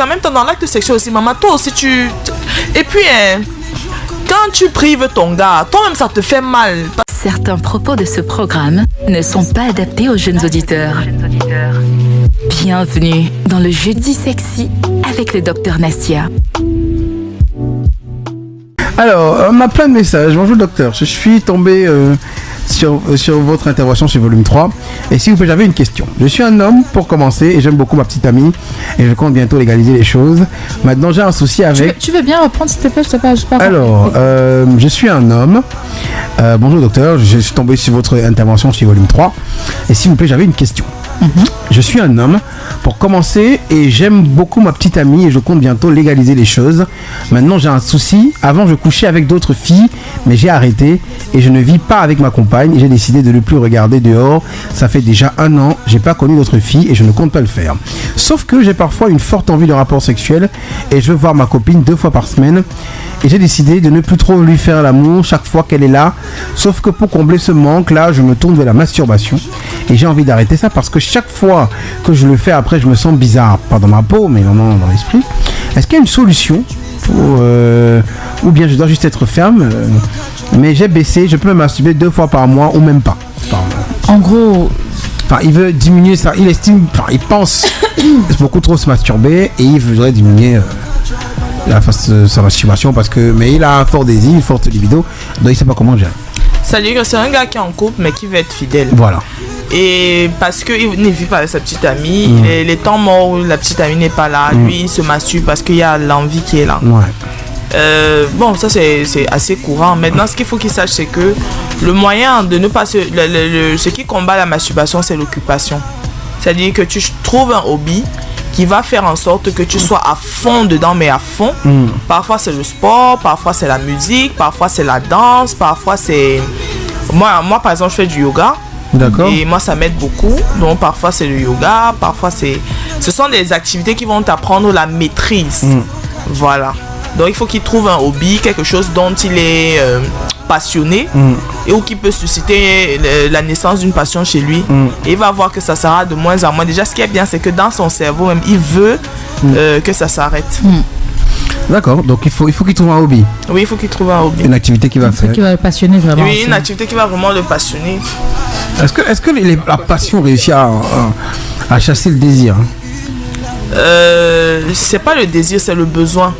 En même temps, dans l'acte sexuel aussi, maman, toi aussi, Et puis, quand tu prives ton gars, toi-même, ça te fait mal. Certains propos de ce programme ne sont pas adaptés aux jeunes auditeurs. Bienvenue dans le Jeudi Sexy avec le Dr Nastia. Alors, on a plein de messages. Bonjour docteur, je suis tombé sur votre intervention sur volume 3. Et s'il vous plaît, j'avais une question. Je suis un homme pour commencer et j'aime beaucoup ma petite amie. Et je compte bientôt légaliser les choses. Maintenant, j'ai un souci avec... Tu veux bien reprendre s'il te plaît, je sais pas. Alors, je suis un homme. Bonjour docteur, je suis tombé sur votre intervention sur volume 3. Et s'il vous plaît, j'avais une question. Je suis un homme pour commencer et j'aime beaucoup ma petite amie et je compte bientôt légaliser les choses. Maintenant j'ai un souci, avant je couchais avec d'autres filles mais j'ai arrêté et je ne vis pas avec ma compagne et j'ai décidé de ne plus regarder dehors. Ça fait déjà 1 an, j'ai pas connu d'autres filles et je ne compte pas le faire. Sauf que j'ai parfois une forte envie de rapport sexuel et je veux voir ma copine 2 fois par semaine et j'ai décidé de ne plus trop lui faire l'amour chaque fois qu'elle est là. Sauf que pour combler ce manque là, je me tourne vers la masturbation et j'ai envie d'arrêter ça parce que chaque fois que je le fais après je me sens bizarre, pas dans ma peau mais vraiment dans l'esprit. Est-ce qu'il y a une solution pour, ou bien je dois juste être ferme mais j'ai baissé, je peux me masturber 2 fois par mois ou même pas. En gros, enfin il veut diminuer ça, il estime, enfin il pense beaucoup trop se masturber et il voudrait diminuer sa masturbation parce que, mais il a un fort désir, une forte libido, donc il sait pas comment gérer. Ça veut dire que c'est un gars qui est en couple mais qui veut être fidèle. Voilà. Et parce qu'il ne vit pas avec sa petite amie, les temps morts où la petite amie n'est pas là, lui il se masturbe parce qu'il y a l'envie qui est là. Bon, ça c'est assez courant. Maintenant, ce qu'il faut qu'il sache, c'est que le moyen de ne pas ce qui combat la masturbation, c'est l'occupation. C'est-à-dire que tu trouves un hobby qui va faire en sorte que tu sois à fond dedans, mais à fond. Parfois c'est le sport, parfois c'est la musique, parfois c'est la danse, parfois c'est... Moi par exemple, je fais du yoga. D'accord. Et moi ça m'aide beaucoup. Donc parfois c'est le yoga, parfois ce sont des activités qui vont t'apprendre la maîtrise. Voilà. Donc il faut qu'il trouve un hobby, quelque chose dont il est passionné et ou qui peut susciter la naissance d'une passion chez lui. Et il va voir que ça sera de moins en moins. Déjà ce qui est bien, c'est que dans son cerveau même, il veut que ça s'arrête. D'accord, donc il faut qu'il trouve un hobby. Oui, il faut qu'il trouve un hobby. Une activité qui va faire. Qui va le passionner vraiment. Oui, une activité qui va vraiment le passionner. Est-ce que la passion réussit à chasser le désir? C'est pas le désir, c'est le besoin.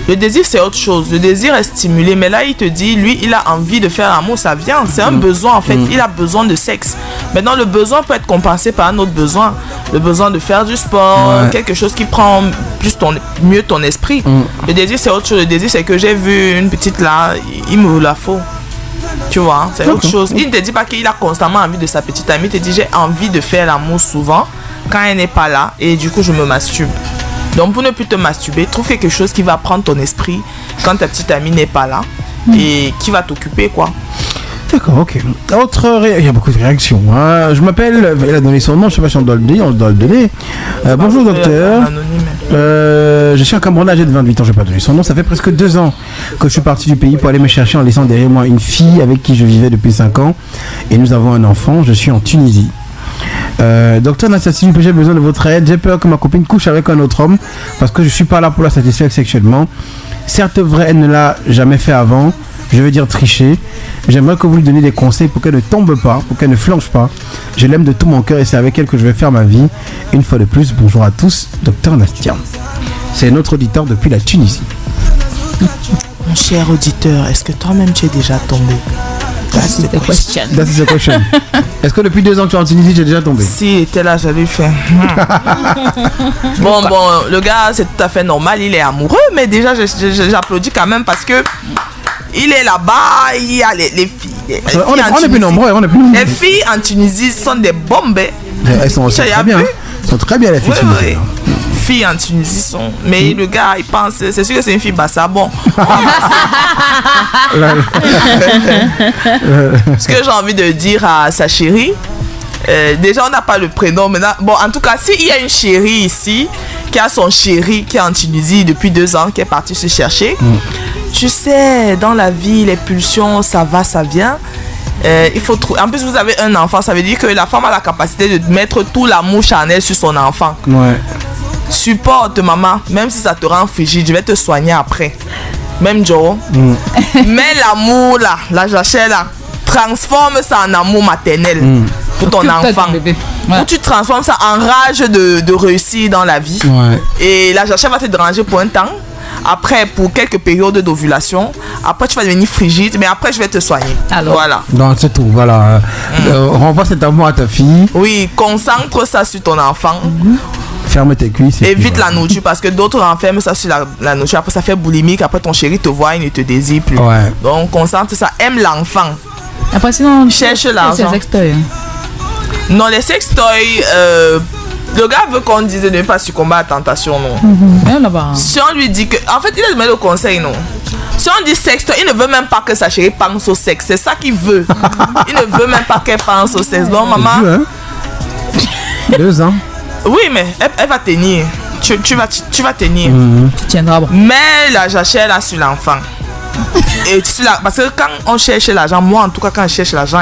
Le désir c'est autre chose. Le désir est stimulé, mais là il te dit, lui il a envie de faire l'amour, ça vient. C'est un besoin en fait. Il a besoin de sexe. Maintenant le besoin peut être compensé par un autre besoin. Le besoin de faire du sport, quelque chose qui prend mieux ton esprit. Le désir c'est autre chose. Le désir c'est que j'ai vu une petite là, il me la faut. Tu vois, c'est autre chose. Il ne te dit pas qu'il a constamment envie de sa petite amie. Il te dit j'ai envie de faire l'amour souvent quand elle n'est pas là et du coup je me masturbe. Donc pour ne plus te masturber, trouve quelque chose qui va prendre ton esprit quand ta petite amie n'est pas là et qui va t'occuper quoi. D'accord, ok. Il y a beaucoup de réactions. Je m'appelle, elle a donné son nom, je sais pas si on doit le dire, bonjour docteur. Je suis un Camerounais âgé de 28 ans, je vais pas donner son nom. Ça fait presque 2 ans que je suis parti du pays pour aller me chercher en laissant derrière moi une fille avec qui je vivais depuis 5 ans. Et nous avons un enfant, je suis en Tunisie. Docteur Nastia, j'ai besoin de votre aide. J'ai peur que ma copine couche avec un autre homme parce que je suis pas là pour la satisfaire sexuellement. Certes vrai, elle ne l'a jamais fait avant. Je veux dire tricher. J'aimerais que vous lui donniez des conseils pour qu'elle ne tombe pas, pour qu'elle ne flanche pas. Je l'aime de tout mon cœur et c'est avec elle que je vais faire ma vie. Une fois de plus, bonjour à tous, Docteur Nastia. C'est notre auditeur depuis la Tunisie. Mon cher auditeur, est-ce que toi-même tu es déjà tombé? That's the question. That's the question. Est-ce que depuis 2 ans que tu es en Tunisie, tu es déjà tombé? Si, il était là, j'allais faire. Bon, le gars, c'est tout à fait normal, il est amoureux, mais déjà, j'applaudis quand même parce que il est là-bas, il y a les filles. On est plus nombreux, Les filles en Tunisie sont des bombes. Elles sont très bien. Elles sont très bien les filles tunisiennes. Filles en Tunisie sont. Mais le gars, il pense, c'est sûr que c'est une fille bassa. Bon. Ce que j'ai envie de dire à sa chérie, déjà on n'a pas le prénom maintenant. Bon, en tout cas, s'il y a une chérie ici qui a son chéri qui est en Tunisie depuis 2 ans, qui est parti se chercher, tu sais, dans la vie, les pulsions, ça va, ça vient. Il faut en plus, vous avez un enfant, ça veut dire que la femme a la capacité de mettre tout l'amour charnel sur son enfant. supporte maman, même si ça te rend frigide, je vais te soigner après. Même Joe. Mais l'amour là, la jachère là, transforme ça en amour maternel pour ton enfant. Ou tu transformes ça en rage de réussir dans la vie. Ouais. Et la jachère va te déranger pour un temps. Après, pour quelques périodes d'ovulation, après tu vas devenir frigide, mais après je vais te soigner. Alors. Voilà. Donc c'est tout, voilà. Renvoie cet amour à ta fille. Oui, concentre ça sur ton enfant. Ferme tes cuisses. Évite la nourriture parce que d'autres renferment ça sur la nourriture. Après ça fait boulimique. Après ton chéri te voit, il ne te désire plus. Ouais. Donc concentre ça. Aime l'enfant. Après, sinon, Cherche l'argent. c'est sextoy. Non, les sextoys, le gars veut qu'on dise de ne pas succomber à la tentation, non. Là-bas. Si on lui dit que... En fait, il a donné le conseil, non. Si on dit sextoy, il ne veut même pas que sa chérie pense au sexe. C'est ça qu'il veut. Il ne veut même pas qu'elle pense au sexe. Donc, maman... 2 ans. Oui, mais elle va tenir. Tu vas tenir. Tu tiendras bon. Mais la jachère là sur l'enfant. Et parce que quand on cherche l'argent, moi en tout cas quand je cherche l'argent,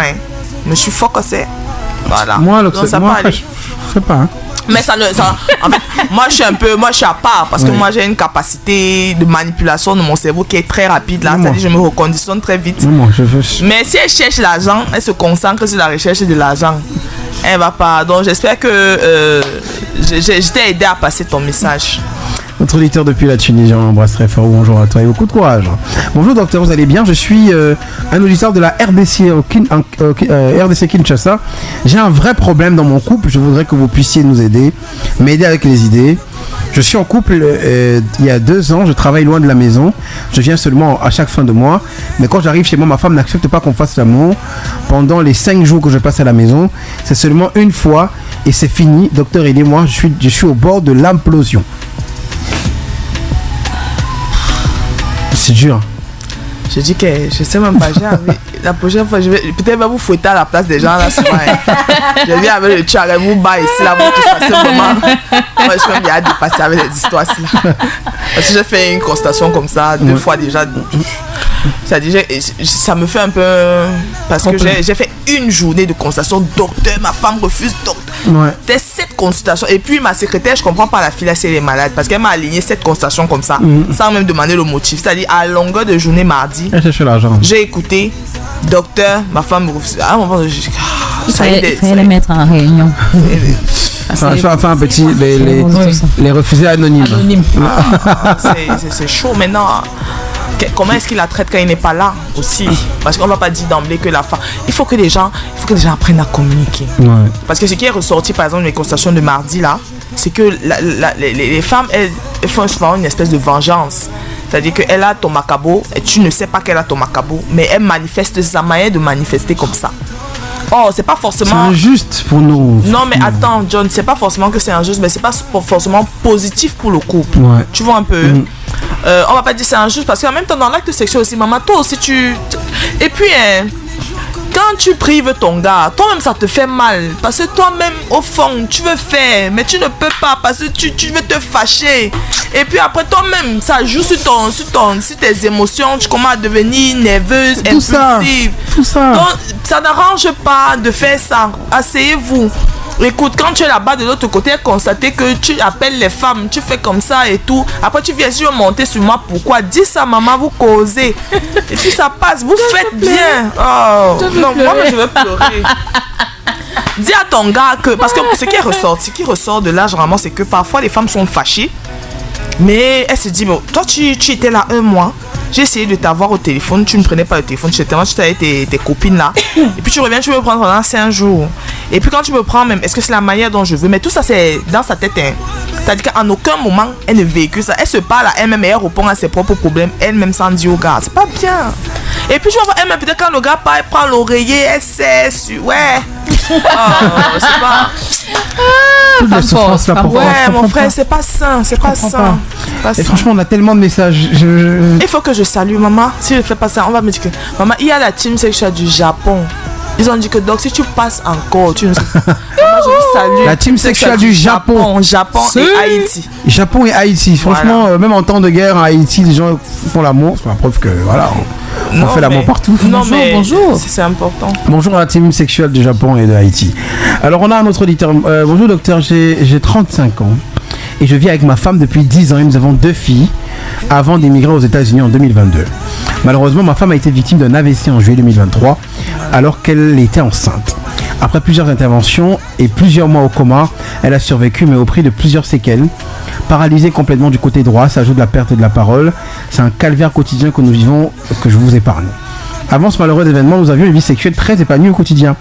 je suis focusé. Voilà. Moi, donc ça moi peut aller. je sais pas. Hein. Mais ça, en fait, moi je suis à part parce que moi j'ai une capacité de manipulation de mon cerveau qui est très rapide là. C'est-à-dire je me reconditionne très vite. Mais si elle cherche l'argent, elle se concentre sur la recherche de l'argent. Elle va pas. Donc j'espère que je t'ai aidé à passer ton message. Notre auditeur depuis la Tunisie, on l'embrasse très fort. Bonjour à toi et beaucoup de courage. Bonjour docteur, vous allez bien? Je suis un auditeur de la RDC, RDC Kinshasa. J'ai un vrai problème dans mon couple. Je voudrais que vous puissiez nous aider, m'aider avec les idées. Je suis en couple il y a 2 ans. Je travaille loin de la maison. Je viens seulement à chaque fin de mois. Mais quand j'arrive chez moi, ma femme n'accepte pas qu'on fasse l'amour. Pendant les 5 jours que je passe à la maison, c'est seulement une fois et c'est fini. Docteur, aidez-moi. Je suis au bord de l'implosion. C'est dur. Je dis que je sais même pas, j'ai envie. La prochaine fois, je vais peut-être vous fouetter à la place des gens là souvent. Je viens avec le tchar, vous bas ici là, vous tous passez le moment. Moi, je suis même bien dépassé avec les histoires ici là. Parce que j'ai fait une constatation comme ça 2 fois déjà. Ça me fait un peu. Parce que j'ai fait une journée de constatation. Docteur, ma femme refuse, docteur. Ouais. C'était 7 consultations. Et puis ma secrétaire, je comprends pas la fille là si elle est malade. Parce qu'elle m'a aligné 7 consultations comme ça. Sans même demander le motif. C'est-à-dire à longueur de journée mardi. Elle cherche l'argent. J'ai écouté. Docteur, ma femme me refuse. À un moment, je dis. Il fallait les mettre en réunion. Enfin, un petit. Les refusés anonymes. C'est chaud maintenant. Comment est-ce qu'il la traite quand il n'est pas là aussi? Parce qu'on ne va pas dire d'emblée que la femme... Il faut que les gens apprennent à communiquer. Ouais. Parce que ce qui est ressorti, par exemple, les constations de mardi, là, c'est que les femmes, elles font souvent une espèce de vengeance. C'est-à-dire qu'elle a ton macabo et tu ne sais pas qu'elle a ton macabo, mais elle manifeste sa manière de manifester comme ça. Oh, c'est pas forcément... C'est injuste pour nous. Non, mais attends, John, c'est pas forcément que c'est injuste, mais c'est pas forcément positif pour le couple. Ouais. Tu vois un peu. On va pas dire c'est injuste parce qu'en même temps, dans l'acte sexuel aussi, maman, toi aussi, Et puis, quand tu prives ton gars, toi-même, ça te fait mal. Parce que toi-même, au fond, tu veux faire, mais tu ne peux pas parce que tu veux te fâcher. Et puis après, toi-même, ça joue sur tes émotions. Tu commences à devenir nerveuse, impulsive. Tout ça. Donc, ça n'arrange pas de faire ça. Asseyez-vous. Écoute, quand tu es là-bas de l'autre côté, constatez que tu appelles les femmes, tu fais comme ça et tout. Après, tu viens sur monter sur moi. Pourquoi? Dis ça, maman, vous causez. Et puis ça passe, vous faites bien. Oh, non, moi, je vais pleurer. Dis à ton gars que... Parce que ce qui ressort de là, généralement, c'est que parfois, les femmes sont fâchées. Mais elle se dit, bon, toi, tu étais là 1 mois. J'ai essayé de t'avoir au téléphone, tu ne prenais pas le téléphone, tu étais avec tes copines là. Et puis tu reviens, tu me prends pendant 5 jours. Et puis quand tu me prends même, est-ce que c'est la manière dont je veux? Mais tout ça c'est dans sa tête. Hein. C'est-à-dire qu'en aucun moment, elle ne véhicule ça. Elle se parle à elle-même et elle répond à ses propres problèmes, elle-même sans dire au gars. C'est pas bien. Et puis je vois elle-même, peut-être quand le gars part, elle prend l'oreiller, elle sait, ouais. Oh, c'est pas... Ouais, mon frère, c'est pas sain, c'est pas sain. Et franchement, on a tellement de messages. Il faut que je salue maman. Si je fais pas ça, on va me dire que maman, il y a la team sexuelle du Japon. Ils ont dit que donc si tu passes encore, tu ne sais pas. Maman, je vous salue. La team sexuelle du Japon. Japon et Haïti. Japon et Haïti. Franchement, voilà. Même en temps de guerre, en Haïti, les gens font l'amour. C'est la preuve que voilà. On fait l'amour partout. Non, bonjour. C'est important. Bonjour à la team sexuelle du Japon et de Haïti. Alors, on a un autre auditeur. Bonjour docteur, j'ai 35 ans et je vis avec ma femme depuis 10 ans et nous avons 2 filles avant d'émigrer aux États-Unis en 2022. Malheureusement, ma femme a été victime d'un AVC en juillet 2023 alors qu'elle était enceinte. Après plusieurs interventions et plusieurs mois au coma, elle a survécu mais au prix de plusieurs séquelles. Paralysée complètement du côté droit, s'ajoute la perte de la parole. C'est un calvaire quotidien que nous vivons, que je vous épargne. Avant ce malheureux événement, nous avions une vie sexuelle très épanouie au quotidien.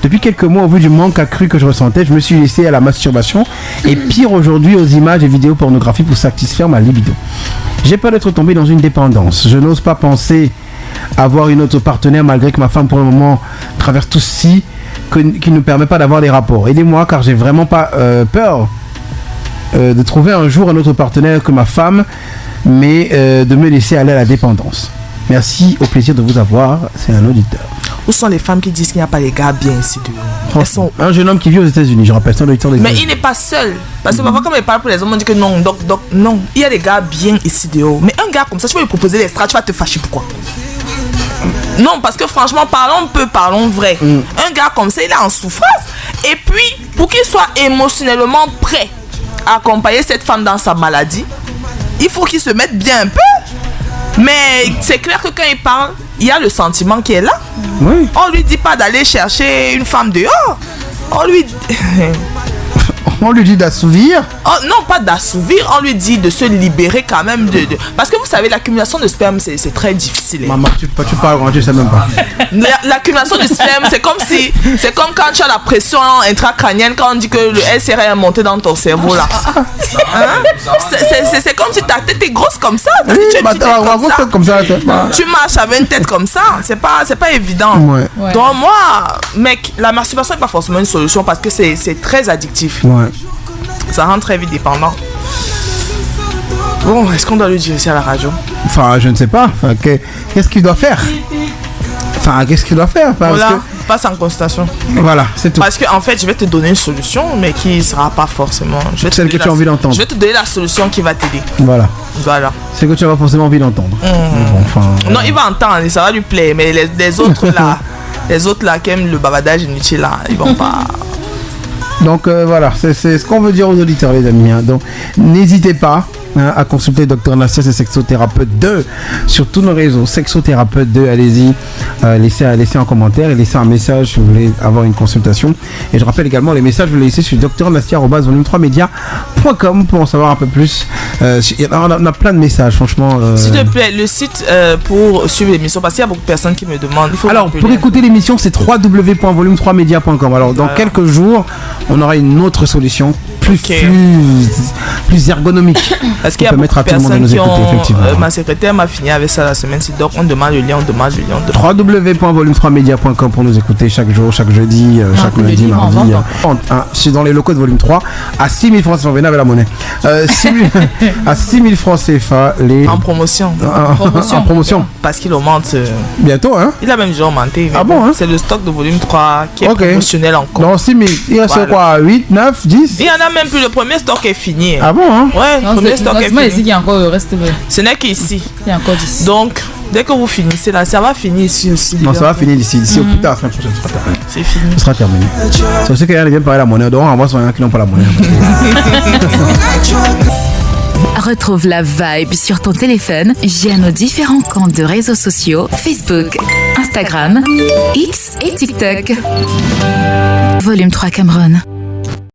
Depuis quelques mois, au vu du manque accru que je ressentais, je me suis laissé à la masturbation et pire aujourd'hui aux images et vidéos pornographiques pour satisfaire ma libido. J'ai peur d'être tombé dans une dépendance. Je n'ose pas penser avoir une autre partenaire malgré que ma femme pour le moment traverse tout ceci qui ne nous permet pas d'avoir des rapports. Aidez-moi car j'ai vraiment pas peur de trouver un jour un autre partenaire que ma femme, mais de me laisser aller à la dépendance. Merci, au plaisir de vous avoir. C'est un auditeur. Où sont les femmes qui disent qu'il n'y a pas les gars bien ici dehors? Elles sont... Un jeune homme qui vit aux États-Unis, je rappelle, c'est un auditeur des Mais il n'est pas seul. Parce que parfois, quand il parle pour les hommes, on dit que non, non. Il y a des gars bien ici dehors. Mais un gars comme ça, tu vas lui proposer l'extra, tu vas te fâcher. Pourquoi? Non, parce que franchement, parlons vrai. Un gars comme ça, il est en souffrance. Et puis, pour qu'il soit émotionnellement prêt à accompagner cette femme dans sa maladie, il faut qu'il se mette bien un peu. Mais c'est clair que quand il parle, il y a le sentiment qui est là. Oui. On lui dit pas d'aller chercher une femme dehors. On lui dit d'assouvir. Oh, non, pas d'assouvir. On lui dit de se libérer quand même Parce que vous savez, l'accumulation de sperme, c'est très difficile. Maman, tu parles quand tu sais même pas. L'accumulation de sperme, c'est comme quand tu as la pression intracrânienne, quand on dit que le SRR est monté dans ton cerveau là. Hein? C'est comme si ta tête est grosse comme ça. Oui, comme ça. Tu marches avec une tête comme ça, c'est pas évident. Ouais. Donc moi, mec, la masturbation n'est pas forcément une solution parce que c'est très addictif. Ouais. Ça rend très vite dépendant. Bon, est-ce qu'on doit lui dire ici à la radio? Enfin, je ne sais pas. Enfin, qu'est-ce qu'il doit faire? Voilà, passe en consultation. Voilà, c'est tout. Parce que en fait, je vais te donner une solution, mais qui ne sera pas forcément... Celle que tu as envie d'entendre. Je vais te donner la solution qui va t'aider. Voilà. C'est que tu as forcément envie d'entendre. Non, il va entendre, ça va lui plaire, mais les autres là, qui aiment le bavardage inutile là, ils vont pas... Donc voilà, c'est ce qu'on veut dire aux auditeurs, les amis. Hein. Donc n'hésitez pas à consulter Dr Nastia, c'est Sexothérapeute 2 sur tous nos réseaux. Sexothérapeute 2, allez-y, laissez un commentaire et laissez un message si vous voulez avoir une consultation. Et je rappelle également les messages, vous les laissez sur drnastia@volume3media.com pour en savoir un peu plus. On a plein de messages, franchement. S'il te plaît, le site pour suivre l'émission, parce qu'il y a beaucoup de personnes qui me demandent. Alors, pour écouter l'émission, c'est www.volume3media.com. Alors, dans quelques jours, on aura une autre solution plus ergonomique. Parce qu'il y a beaucoup de personnes qui ont... ma secrétaire m'a fini avec ça la semaine-ci. Donc, on demande le lien, www.volume3media.com pour nous écouter chaque jour, chaque jeudi, chaque lundi, mardi. Je suis dans les locaux de Volume 3 à 6 000 francs CFA. Venez avec la monnaie. À 6 000 francs CFA. En promotion. En promotion. Parce qu'il augmente. Bientôt, hein? Il a même déjà augmenté. Ah bon, hein? C'est le stock de Volume 3 qui est promotionnel encore. Non, 6 000. Il reste quoi? 8, 9, 10? Il y en a même plus. Le premier stock est fini. Ah bon, hein? Ouais, le premier stock est fini. Ici, il y a encore le reste. Ce n'est qu'ici. Il y a encore 10. Donc, dès que vous finissez là, ça va finir ici aussi. Non, ça va finir d'ici. D'ici au plus tard, la semaine prochaine, ce sera terminé. C'est fini. Ce sera terminé. C'est aussi qu'il y a bien parler la monnaie. Donc, on voit sur qui n'ont pas la monnaie. Retrouve la vibe sur ton téléphone via nos différents comptes de réseaux sociaux Facebook, Instagram, X et TikTok. Volume 3 Cameroun.